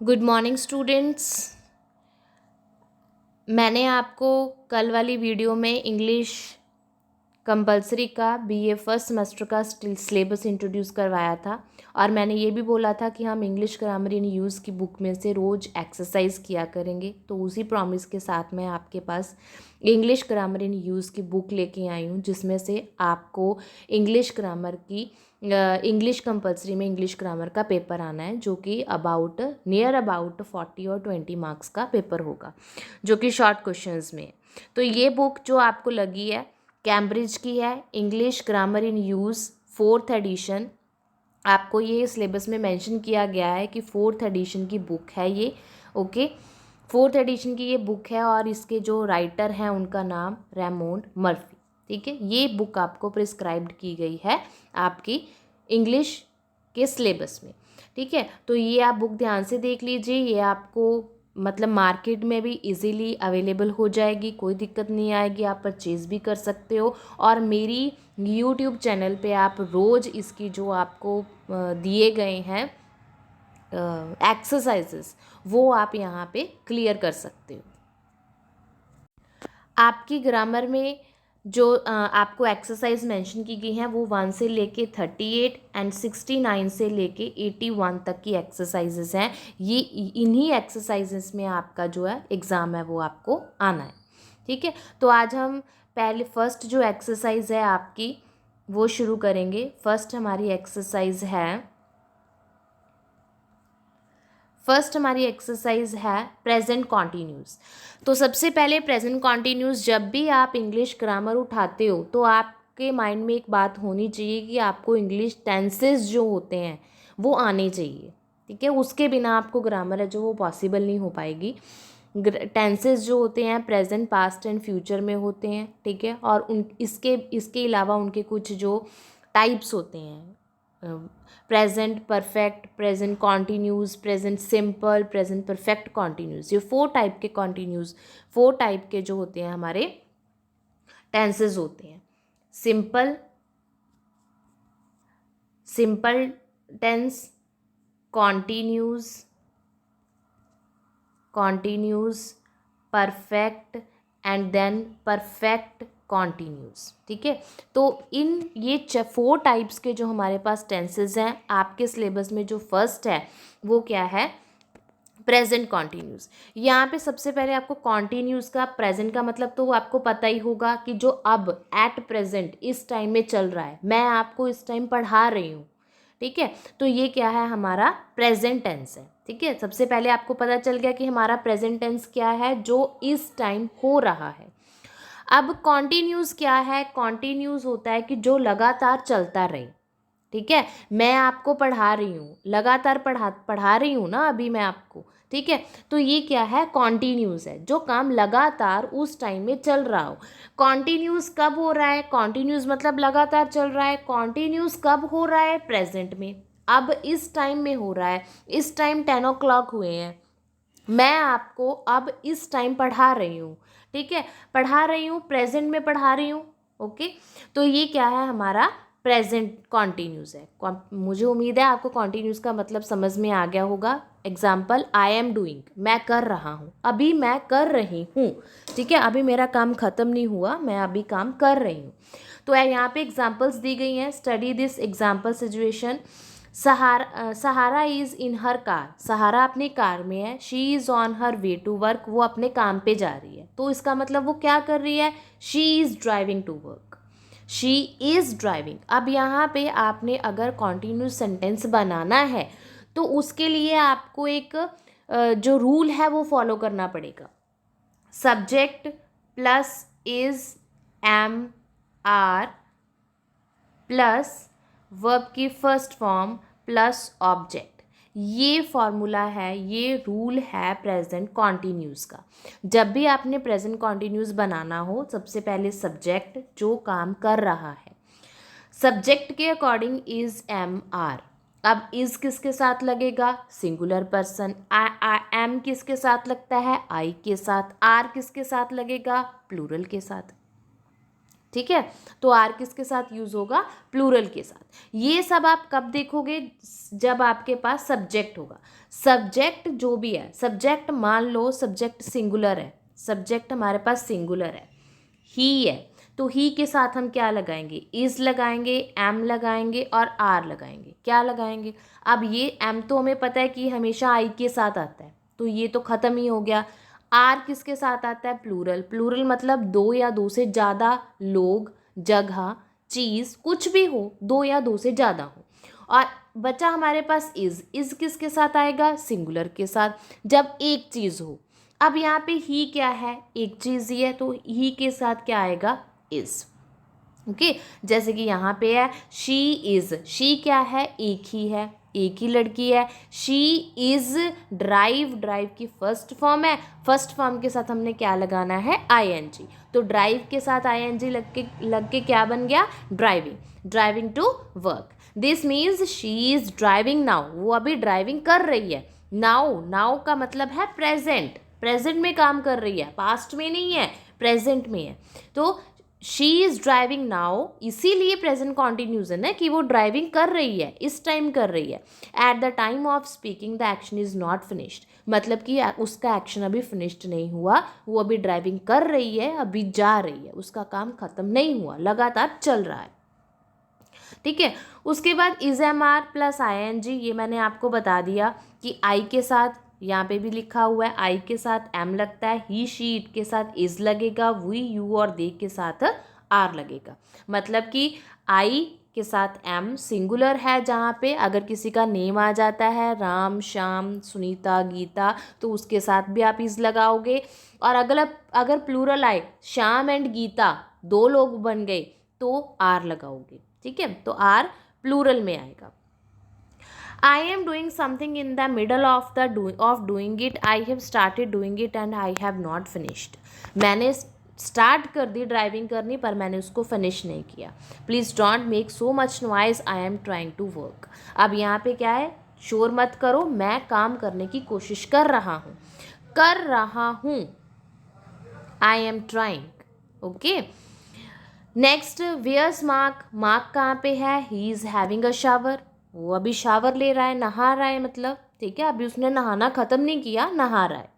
Good morning students. मैंने आपको कल वाली वीडियो में इंग्लिश कंपलसरी का बीए फर्स्ट सेमेस्टर का सिलेबस इंट्रोड्यूस करवाया था और मैंने ये भी बोला था कि हम इंग्लिश ग्रामर इन यूज़ की बुक में से रोज़ एक्सरसाइज किया करेंगे। तो उसी प्रॉमिस के साथ मैं आपके पास इंग्लिश ग्रामर इन यूज़ की बुक लेके आई हूँ, जिसमें से आपको इंग्लिश ग्रामर की इंग्लिश कंपलसरी में इंग्लिश ग्रामर का पेपर आना है, जो कि नियर अबाउट 40 और 20 मार्क्स का पेपर होगा, जो कि शॉर्ट क्वेश्चंस में। तो ये बुक जो आपको लगी है कैम्ब्रिज की है, इंग्लिश ग्रामर इन यूज़ 4th एडिशन। आपको ये सिलेबस में मेंशन किया गया है कि 4th एडिशन की बुक है ये। ओके, 4th एडिशन की ये बुक है और इसके जो राइटर हैं उनका नाम रेमोंड मर्फी। ठीक है, ये बुक आपको प्रिस्क्राइब्ड की गई है आपकी इंग्लिश के सिलेबस में। ठीक है, तो ये आप बुक ध्यान से देख लीजिए। ये आपको मतलब मार्केट में भी इजीली अवेलेबल हो जाएगी, कोई दिक्कत नहीं आएगी, आप परचेज़ भी कर सकते हो। और मेरी यूट्यूब चैनल पे आप रोज़ इसकी जो आपको दिए गए हैं एक्सरसाइजेस, वो आप यहाँ पे क्लियर कर सकते हो। आपकी ग्रामर में जो आपको एक्सरसाइज मेंशन की गई हैं वो 1 से लेके 38 एंड 69 से लेके 81 तक की एक्सरसाइजेस हैं। ये इन्हीं एक्सरसाइजेस में आपका जो है एग्ज़ाम है वो आपको आना है। ठीक है, तो आज हम पहले फर्स्ट जो एक्सरसाइज है आपकी वो शुरू करेंगे। फर्स्ट हमारी एक्सरसाइज है प्रेजेंट कॉन्टीन्यूस। तो सबसे पहले प्रेजेंट कॉन्टीन्यूस, जब भी आप इंग्लिश ग्रामर उठाते हो तो आपके माइंड में एक बात होनी चाहिए कि आपको इंग्लिश टेंसेस जो होते हैं वो आने चाहिए। ठीक है, उसके बिना आपको ग्रामर है जो वो पॉसिबल नहीं हो पाएगी। टेंसेस जो होते हैं प्रेजेंट, पास्ट एंड फ्यूचर में होते हैं। ठीक है, और इसके अलावा उनके कुछ जो टाइप्स होते हैं, present perfect, present continuous, present simple, present perfect continuous, ये 4 टाइप के जो होते हैं हमारे टेंसेस होते हैं। Simple tense, continuous, perfect and then perfect continuous. ठीक है, तो इन ये 4 टाइप्स के जो हमारे पास टेंसेस हैं, आपके सिलेबस में जो फर्स्ट है वो क्या है, प्रेजेंट कॉन्टीन्यूस। यहाँ पे सबसे पहले आपको कॉन्टीन्यूस का प्रेजेंट का मतलब तो आपको पता ही होगा कि जो अब एट प्रेजेंट इस टाइम में चल रहा है, मैं आपको इस टाइम पढ़ा रही हूँ। ठीक है, तो ये क्या है, हमारा प्रेजेंट टेंस है। ठीक है, सबसे पहले आपको पता चल गया कि हमारा प्रेजेंट टेंस क्या है, जो इस टाइम हो रहा है। अब कॉन्टीन्यूस क्या है, कॉन्टीन्यूस होता है कि जो लगातार चलता रहे। ठीक है, मैं आपको पढ़ा रही हूँ, लगातार पढ़ा रही हूँ ना अभी मैं आपको। ठीक है, तो ये क्या है, कॉन्टीन्यूस है, जो काम लगातार उस टाइम में चल रहा हो। कॉन्टीन्यूस कब हो रहा है, कॉन्टीन्यूस मतलब लगातार चल रहा है। कॉन्टीन्यूस कब हो रहा है, प्रेजेंट में, अब इस टाइम में हो रहा है। इस टाइम 10 o'clock हुए हैं, मैं आपको अब इस टाइम पढ़ा रही हूँ। ठीक है, पढ़ा रही हूँ, प्रेजेंट में पढ़ा रही हूँ। ओके, तो ये क्या है, हमारा प्रेजेंट कॉन्टीन्यूस है। मुझे उम्मीद है आपको कॉन्टीन्यूस का मतलब समझ में आ गया होगा। एग्जाम्पल, आई एम डूइंग, मैं कर रहा हूँ, अभी मैं कर रही हूँ। ठीक है, अभी मेरा काम ख़त्म नहीं हुआ, मैं अभी काम कर रही हूँ। तो यहाँ पे एग्जाम्पल्स दी गई हैं, study this example situation. Sahara is in her car, Sahara अपनी कार में है। She is on her way to work, वो अपने काम पे जा रही है। तो इसका मतलब वो क्या कर रही है, she is driving to work, she is driving. अब यहाँ पे आपने अगर कॉन्टीन्यूस सेंटेंस बनाना है तो उसके लिए आपको एक जो रूल है वो फॉलो करना पड़ेगा। Subject plus is, am, are plus verb की फर्स्ट फॉर्म प्लस ऑब्जेक्ट, ये फॉर्मूला है, ये रूल है प्रेजेंट कॉन्टीन्यूस का। जब भी आपने प्रेजेंट कॉन्टीन्यूस बनाना हो, सबसे पहले सब्जेक्ट जो काम कर रहा है, सब्जेक्ट के अकॉर्डिंग इज एम, आर। अब इज किसके साथ लगेगा, सिंगुलर पर्सन। एम किसके साथ लगता है, आई के साथ। आर किसके साथ लगेगा, प्लूरल के साथ। ठीक है। तो आर किसके साथ यूज़ होगा, प्लूरल के साथ। ये सब आप कब देखोगे, जब आपके पास सब्जेक्ट होगा। सब्जेक्ट जो भी है, सब्जेक्ट मान लो सब्जेक्ट सिंगुलर है, सब्जेक्ट हमारे पास सिंगुलर है, ही है, तो ही के साथ हम क्या लगाएंगे, इज लगाएंगे, एम लगाएंगे और आर लगाएंगे। क्या लगाएंगे, अब ये एम तो हमें पता है कि हमेशा आई के साथ आता है, तो ये तो ख़त्म ही हो गया। आर किसके साथ आता है, प्लूरल। प्लूरल मतलब दो या दो से ज़्यादा लोग, जगह, चीज़, कुछ भी हो, दो या दो से ज़्यादा हो। और बचा हमारे पास इज किसके साथ आएगा, सिंगुलर के साथ, जब एक चीज़ हो। अब यहाँ पे ही क्या है, एक चीज़ ही है, तो ही के साथ क्या आएगा, इज। ओके, जैसे कि यहाँ पे है शी इज़, शी क्या है, एक ही है, एक ही लड़की है। शी इज़ ड्राइव, ड्राइव की फर्स्ट फॉर्म है, फर्स्ट फॉर्म के साथ हमने क्या लगाना है, आईएनजी। तो ड्राइव के साथ आईएनजी लग के क्या बन गया, driving, driving to work. This means she is driving now, वो अभी ड्राइविंग कर रही है। नाउ, नाउ का मतलब है प्रेजेंट, प्रेजेंट में काम कर रही है, पास्ट में नहीं है, प्रेजेंट में है। तो शी इज़ ड्राइविंग नाउ, इसीलिए प्रेजेंट कॉन्टिन्यूजन है कि वो ड्राइविंग कर रही है, इस टाइम कर रही है। At the time of speaking the action is not finished, मतलब कि उसका एक्शन अभी फिनिश्ड नहीं हुआ, वो अभी ड्राइविंग कर रही है, अभी जा रही है, उसका काम खत्म नहीं हुआ, लगातार चल रहा है। ठीक है। उसके बाद is am are plus I N G, ये मैंने आपको बता दिया कि आई के साथ, यहाँ पे भी लिखा हुआ है आई के साथ एम लगता है, ही शी इट के साथ इज लगेगा, वी यू और दे के साथ आर लगेगा। मतलब कि आई के साथ एम सिंगुलर है, जहाँ पे अगर किसी का नेम आ जाता है, राम, श्याम, सुनीता, गीता, तो उसके साथ भी आप इज लगाओगे। और अगर प्लूरल आए, श्याम एंड गीता, दो लोग बन गए, तो आर लगाओगे। ठीक है, तो आर प्लूरल में आएगा। I am doing something in the middle of doing it. I have started doing it and I have not finished. मैंने स्टार्ट कर दी ड्राइविंग करनी, पर मैंने उसको फिनिश नहीं किया। Please don't make so much noise, I am trying to work. अब यहाँ पे क्या है, शोर मत करो, मैं काम करने की कोशिश कर रहा हूँ, कर रहा हूँ, I am trying. Okay, next where's Mark, Mark कहाँ पे है, he is having a shower, वो अभी शावर ले रहा है, नहा रहा है, मतलब ठीक है, अभी उसने नहाना ख़त्म नहीं किया, नहा रहा है।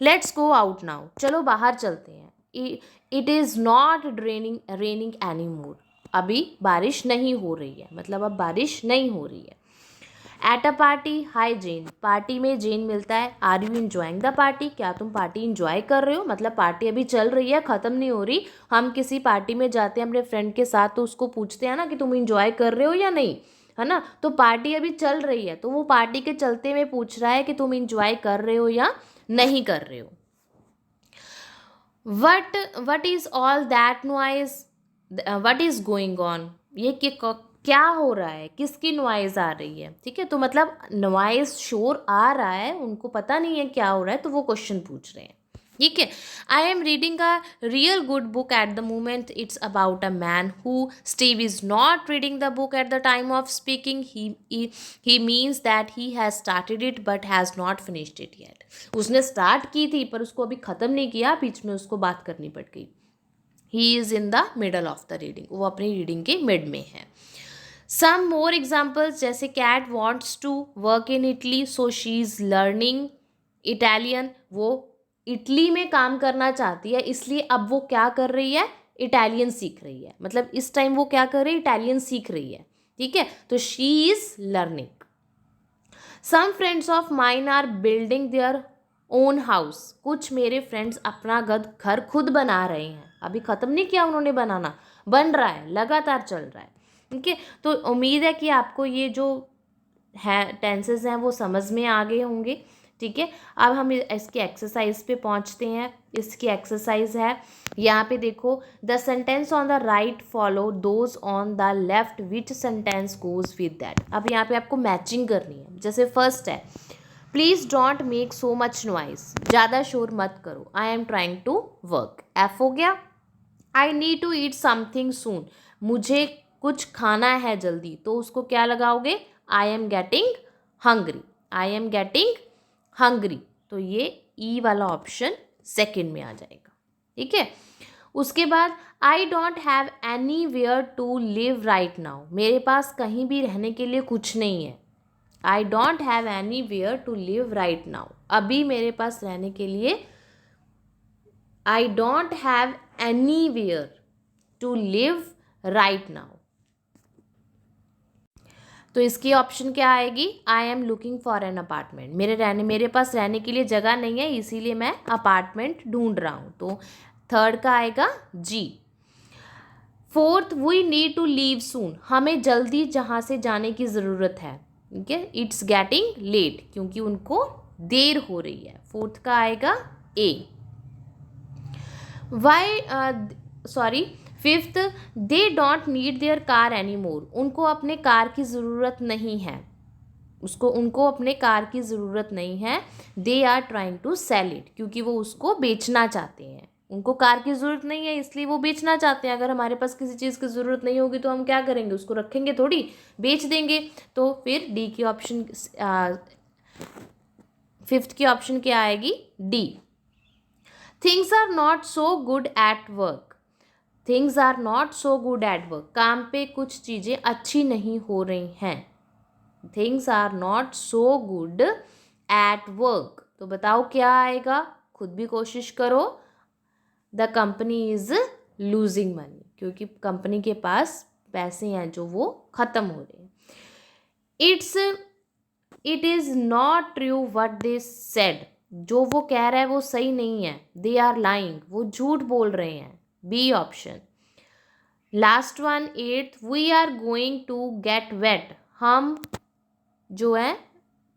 लेट्स गो आउट नाउ, चलो बाहर चलते हैं। It is not raining any more, अभी बारिश नहीं हो रही है, मतलब अब बारिश नहीं हो रही है। At a party, hi Jen, party में जेन मिलता है। Are you enjoying the party, क्या तुम पार्टी इंजॉय कर रहे हो, मतलब पार्टी अभी चल रही है, ख़त्म नहीं हो रही। हम किसी पार्टी में जाते हैं अपने फ्रेंड के साथ, तो उसको पूछते हैं ना कि तुम इंजॉय कर रहे हो या नहीं, है ना। तो पार्टी अभी चल रही है, तो वो पार्टी के चलते में पूछ रहा है कि तुम इंजॉय कर रहे हो या नहीं कर रहे हो। What is all that noise, what is going on, ये क्या हो रहा है, किसकी नॉइज़ आ रही है। ठीक है, तो मतलब नॉइज़, शोर आ रहा है, उनको पता नहीं है क्या हो रहा है, तो वो क्वेश्चन पूछ रहे हैं। ठीक है, I am reading a real good book at the moment, it's about a man who, Steve is not reading the book at the time of speaking, he means that he has started it but has not finished it yet. उसने start की थी पर उसको अभी ख़त्म नहीं किया, बीच में उसको बात करनी पड़ गई। He is in the middle of the reading, वो अपनी रीडिंग के मिड में है। सम मोर एग्जाम्पल्स, जैसे Kate wants to work in Italy so she is learning Italian, वो इटली में काम करना चाहती है, इसलिए अब वो क्या कर रही है, इटालियन सीख रही है, मतलब इस टाइम वो क्या कर रही है, इटालियन सीख रही है। ठीक है, तो she is learning. Some friends of mine are building their own house, कुछ मेरे फ्रेंड्स अपना घर खुद बना रहे हैं, अभी ख़त्म नहीं किया उन्होंने बनाना, बन रहा है, लगातार चल रहा है। ठीक है, तो उम्मीद है कि आपको ये जो है टेंसेस हैं वो समझ में आ गए होंगे। ठीक है, अब हम इसकी एक्सरसाइज पे पहुंचते हैं। इसकी एक्सरसाइज है, यहाँ पे देखो, the sentence on the right follow those on the left, which sentence goes with that. अब यहाँ पे आपको मैचिंग करनी है। जैसे फर्स्ट है, please don't make so much noise, ज़्यादा शोर मत करो, I am trying to work, एफ हो गया। I need to eat something soon, मुझे कुछ खाना है जल्दी, तो उसको क्या लगाओगे, I am getting hungry, I am getting hungry, तो ये ई वाला ऑप्शन सेकंड में आ जाएगा। ठीक है, उसके बाद I don't have anywhere to live right now, मेरे पास कहीं भी रहने के लिए कुछ नहीं है। I don't have anywhere to live right now, अभी मेरे पास रहने के लिए I don't have anywhere to live right now. तो इसकी ऑप्शन क्या आएगी, I am looking for an apartment, मेरे पास रहने के लिए जगह नहीं है, इसीलिए मैं अपार्टमेंट ढूंढ रहा हूँ। तो थर्ड का आएगा जी। Fourth, we need to leave soon, हमें जल्दी जहाँ से जाने की ज़रूरत है। ठीक है, इट्स गेटिंग लेट, क्योंकि उनको देर हो रही है। फोर्थ का आएगा ए। Fifth, they don't need their car any more, उनको अपने कार की ज़रूरत नहीं है, उनको अपने कार की ज़रूरत नहीं है। They are trying to sell it, क्योंकि वो उसको बेचना चाहते हैं। उनको कार की ज़रूरत नहीं है इसलिए वो बेचना चाहते हैं। अगर हमारे पास किसी चीज़ की ज़रूरत नहीं होगी तो हम क्या करेंगे, उसको रखेंगे थोड़ी, बेच देंगे। तो फिर डी की ऑप्शन, फिफ्थ की ऑप्शन क्या आएगी, D. Things are not so good at work, things are not so good at work, काम पे कुछ चीज़ें अच्छी नहीं हो रही हैं। Things are not so good at work, तो बताओ क्या आएगा, खुद भी कोशिश करो। The company is losing money, क्योंकि कंपनी के पास पैसे हैं जो वो ख़त्म हो रहे हैं। It is not true what they said, जो वो कह रहा है वो सही नहीं है। दे आर लाइंग, वो झूठ बोल रहे हैं। B option. Last one, eighth, we are going to get wet, हम जो है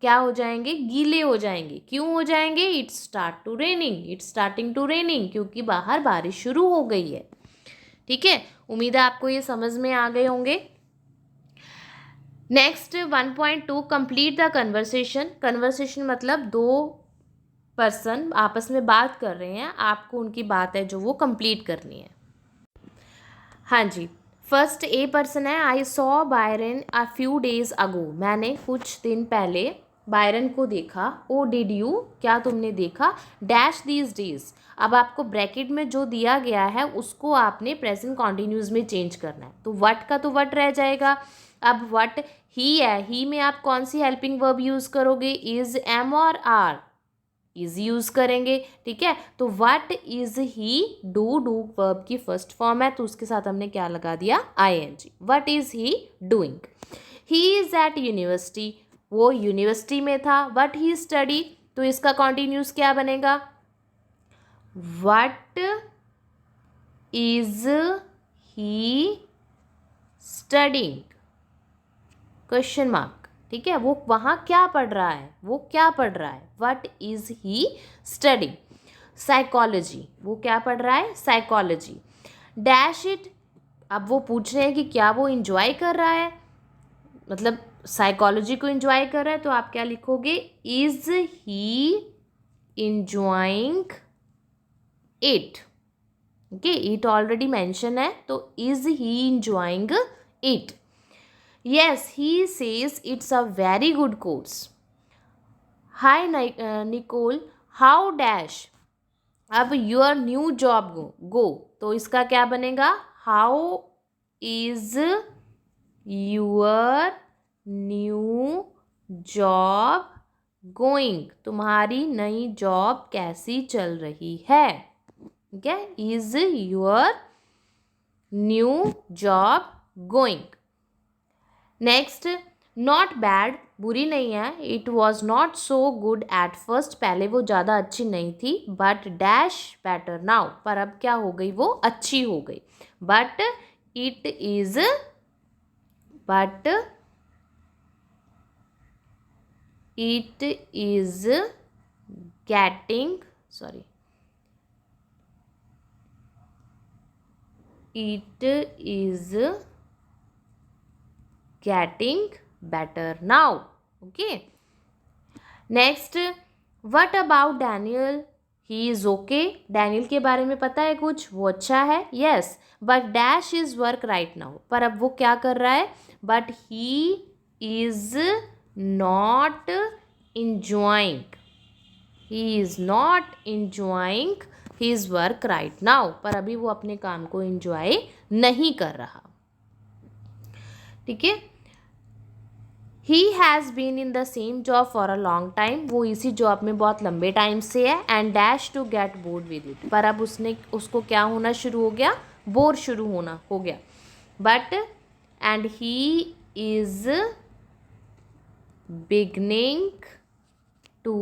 क्या हो जाएंगे, गीले हो जाएंगे। क्यों हो जाएंगे, इट्स स्टार्टिंग टू रेनिंग, क्योंकि बाहर बारिश शुरू हो गई है। ठीक है, उम्मीद है आपको ये समझ में आ गए होंगे। Next 1.2, complete the conversation. Conversation मतलब दो पर्सन आपस में बात कर रहे हैं, आपको उनकी बात है जो वो कंप्लीट करनी है। हाँ जी, फर्स्ट ए पर्सन है, I saw Byron a few days ago, मैंने कुछ दिन पहले बायरन को देखा। ओ डिड यू, क्या तुमने देखा। डैश दीज डेज, अब आपको ब्रैकेट में जो दिया गया है उसको आपने प्रेजेंट कॉन्टिन्यूस में चेंज करना है। तो वट का तो वट रह जाएगा। अब वट ही है, ही में आप कौन सी हेल्पिंग वर्ब यूज़ करोगे, इज़, एम और आर, इज यूज़ करेंगे। ठीक है, तो what is he, do verb की फर्स्ट फॉर्म है तो उसके साथ हमने क्या लगा दिया, ING। What is he doing. He is at university, वो यूनिवर्सिटी में था। व्हाट ही स्टडी, तो इसका कॉन्टिन्यूस क्या बनेगा, what is he studying, question mark. ठीक है, वो वहाँ क्या पढ़ रहा है, वो क्या पढ़ रहा है, what is he studying. Psychology, वो क्या पढ़ रहा है, साइकोलॉजी। डैश इट, अब वो पूछ रहे हैं कि क्या वो इंजॉय कर रहा है, मतलब साइकोलॉजी को इंजॉय कर रहा है, तो आप क्या लिखोगे, is he enjoying it. Okay, it already mention है तो is he enjoying it. Yes, he says it's a very good course. Hi, Nicole. How dash? अब your new job go. तो इसका क्या बनेगा, How is your new job going? तुम्हारी नई job कैसी चल रही है। ठीक है, is your new job going? Next, not bad, बुरी नहीं है। It was not so good at first, पहले वो ज़्यादा अच्छी नहीं थी। बट डैश बेटर नाउ, पर अब क्या हो गई, वो अच्छी हो गई। But it is getting, it is getting better now. Okay, next, what about Daniel? He is okay. Daniel के बारे में पता है कुछ, वो अच्छा है। Yes, but dash is work right now, पर अब वो क्या कर रहा है, but he is not enjoying his work right now, पर अभी वो अपने काम को enjoy नहीं कर रहा. ठीक है. He has been in the same job for a long time, वो इसी जॉब में बहुत लंबे टाइम से है. And dash to get bored with it, पर अब उसको क्या होना शुरू हो गया, बोर शुरू होना हो गया. But and he is beginning to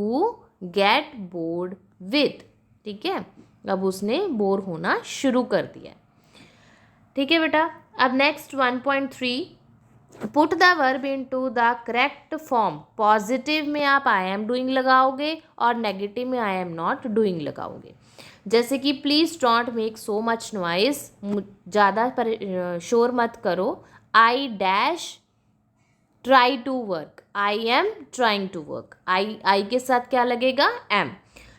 get bored with, ठीक है, अब उसने बोर होना शुरू कर दिया. ठीक है बेटा. अब next 1.3, put the verb into the correct form. Positive में आप आई एम डूइंग लगाओगे और नेगेटिव में आई एम नॉट डूइंग लगाओगे. जैसे कि please don't make so much noise, ज़्यादा शोर मत करो. I dash try to work, I am trying to work. I के साथ क्या लगेगा, am.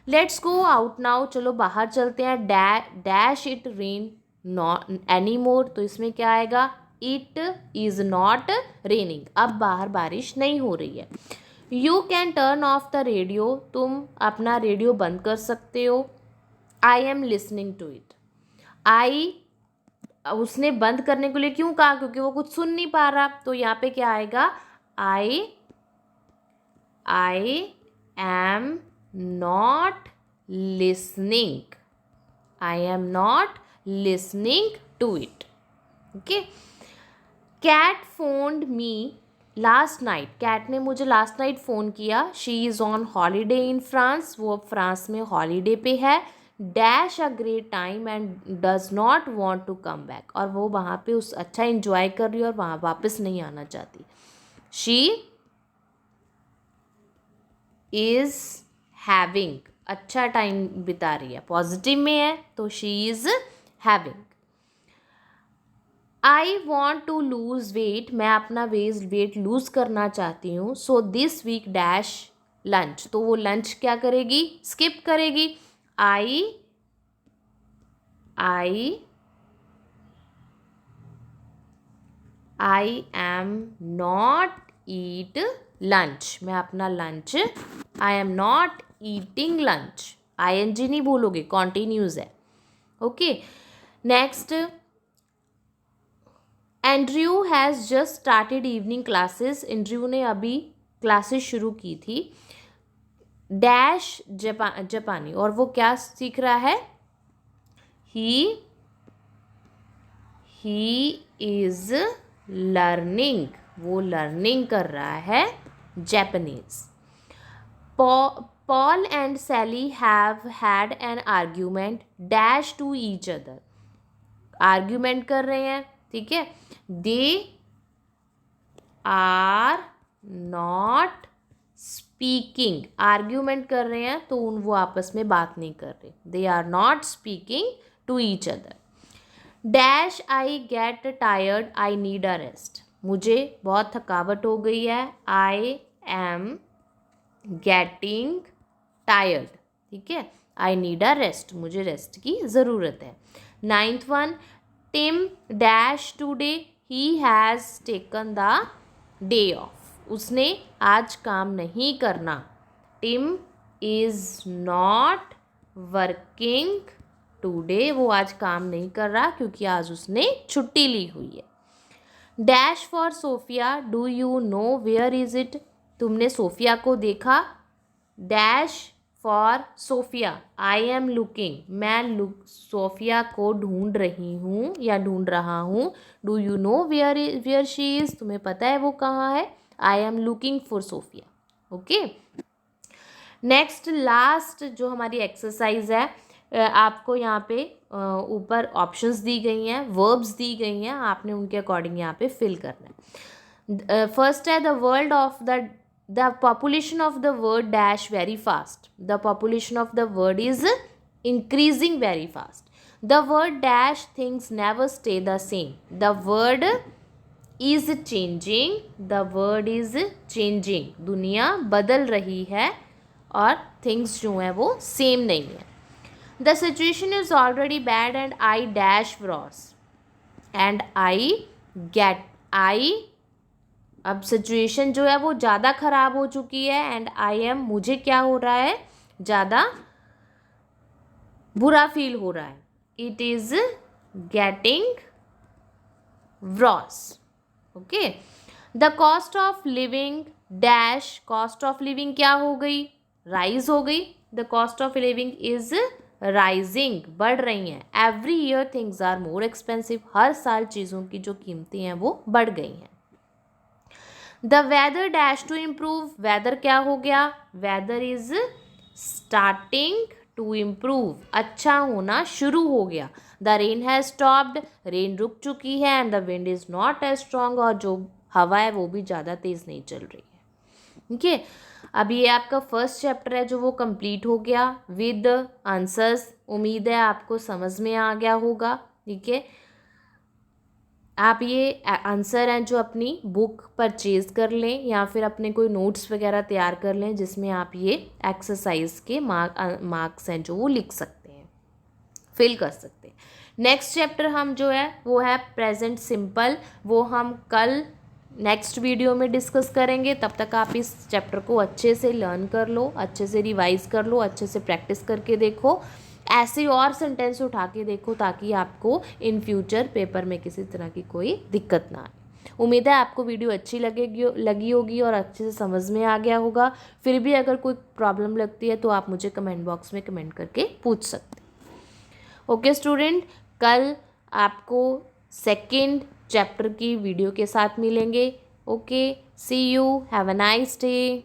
Let's go out now, चलो बाहर चलते हैं. Dash it rain not any more, तो इसमें क्या आएगा, इट इज़ नॉट रेनिंग, अब बाहर बारिश नहीं हो रही है. You can turn off the radio, तुम अपना रेडियो बंद कर सकते हो. I am listening to it. उसने बंद करने के लिए क्यों कहा, क्योंकि वो कुछ सुन नहीं पा रहा. तो यहाँ पे क्या आएगा, I am not listening, I am not listening to it. Okay. Kat phoned me last night, Kat ने मुझे लास्ट नाइट फ़ोन किया. She is on holiday in France, वो फ्रांस में हॉलीडे पे है. Dash a great time and does not want to come back, और वो वहाँ पे उस अच्छा इंजॉय कर रही है और वहाँ वापस नहीं आना चाहती. शी इज़ हैविंग, अच्छा टाइम बिता रही है, पॉजिटिव में है तो she is having. I want to lose weight, मैं अपना वेट लूज़ करना चाहती हूँ. So this week dash lunch, तो वो लंच क्या करेगी, स्किप करेगी. I am not eat lunch, मैं अपना lunch, I am not eating lunch. ING नहीं भूलोगे, कॉन्टिन्यूज़ है. Okay. Next, Andrew has just started evening classes, Andrew ने अभी क्लासेस शुरू की थी. डैश जापानी, और वो क्या सीख रहा है, ही इज़ लर्निंग, वो लर्निंग कर रहा है Japanese. Paul and Sally have had an argument dash to each other, argument कर रहे हैं. ठीक है. They are not speaking, argument कर रहे हैं तो वो आपस में बात नहीं कर रहे. They are not speaking to each other. Dash I get tired, I need a rest, मुझे बहुत थकावट हो गई है. I am getting tired. ठीक है. आई नीड अ रेस्ट, मुझे रेस्ट की ज़रूरत है. 9th one, Tim dash today, he has taken the day off, उसने आज काम नहीं करना. Tim is not working today, वो आज काम नहीं कर रहा क्योंकि आज उसने छुट्टी ली हुई है. Dash for Sophia, do you know where is it, तुमने सोफिया को देखा. Dash for Sophia, I am looking, मैं सोफिया को ढूंढ रही हूँ या ढूंढ रहा हूँ. Do you know where she is, तुम्हें पता है वो कहाँ है. I am looking for Sophia. Okay. Next last जो हमारी एक्सरसाइज है, आपको यहाँ पे ऊपर ऑप्शंस दी गई हैं, वर्ब्स दी गई हैं, आपने उनके अकॉर्डिंग यहाँ पे फिल करना है. फर्स्ट है, the world of the population of the word dash very fast, the population of the word is increasing very fast. The word dash things never stay the same, the word is changing, the word is changing, दुनिया बदल रही है और things जो हैं वो same नहीं है. The situation is already bad and I dash cross, and I get, I, अब सिचुएशन जो है वो ज़्यादा ख़राब हो चुकी है, एंड आई एम, मुझे क्या हो रहा है, ज़्यादा बुरा फील हो रहा है, it is getting worse. Okay, the cost of living dash, cost of living क्या हो गई, राइज हो गई। The cost of living is rising, बढ़ रही हैं। Every year things are more expensive, हर साल चीज़ों की जो कीमतें हैं वो बढ़ गई हैं। The weather dash to improve, weather क्या हो गया, weather is starting to improve, अच्छा होना शुरू हो गया। The rain has stopped, rain रुक चुकी है। And the wind is not as strong, और जो हवा है वो भी ज़्यादा तेज़ नहीं चल रही है। ठीक है, अब ये आपका फर्स्ट चैप्टर है जो वो कंप्लीट हो गया विद आंसर्स। उम्मीद है आपको समझ में आ गया होगा। ठीक है, आप ये आंसर हैं जो अपनी बुक परचेज़ कर लें या फिर अपने कोई नोट्स वगैरह तैयार कर लें जिसमें आप ये एक्सरसाइज के मार्क्स हैं जो वो लिख सकते हैं, फिल कर सकते हैं। नेक्स्ट चैप्टर हम जो है वो है प्रेजेंट सिंपल, वो हम कल नेक्स्ट वीडियो में डिस्कस करेंगे। तब तक आप इस चैप्टर को अच्छे से लर्न कर लो, अच्छे से रिवाइज कर लो, अच्छे से प्रैक्टिस करके देखो, ऐसे और सेंटेंस उठा के देखो ताकि आपको इन फ्यूचर पेपर में किसी तरह की कोई दिक्कत ना आए। उम्मीद है आपको वीडियो अच्छी लगी होगी और अच्छे से समझ में आ गया होगा। फिर भी अगर कोई प्रॉब्लम लगती है तो आप मुझे कमेंट बॉक्स में कमेंट करके पूछ सकते हैं। ओके स्टूडेंट, कल आपको सेकंड चैप्टर की वीडियो के साथ मिलेंगे। Okay, see you, have a nice day.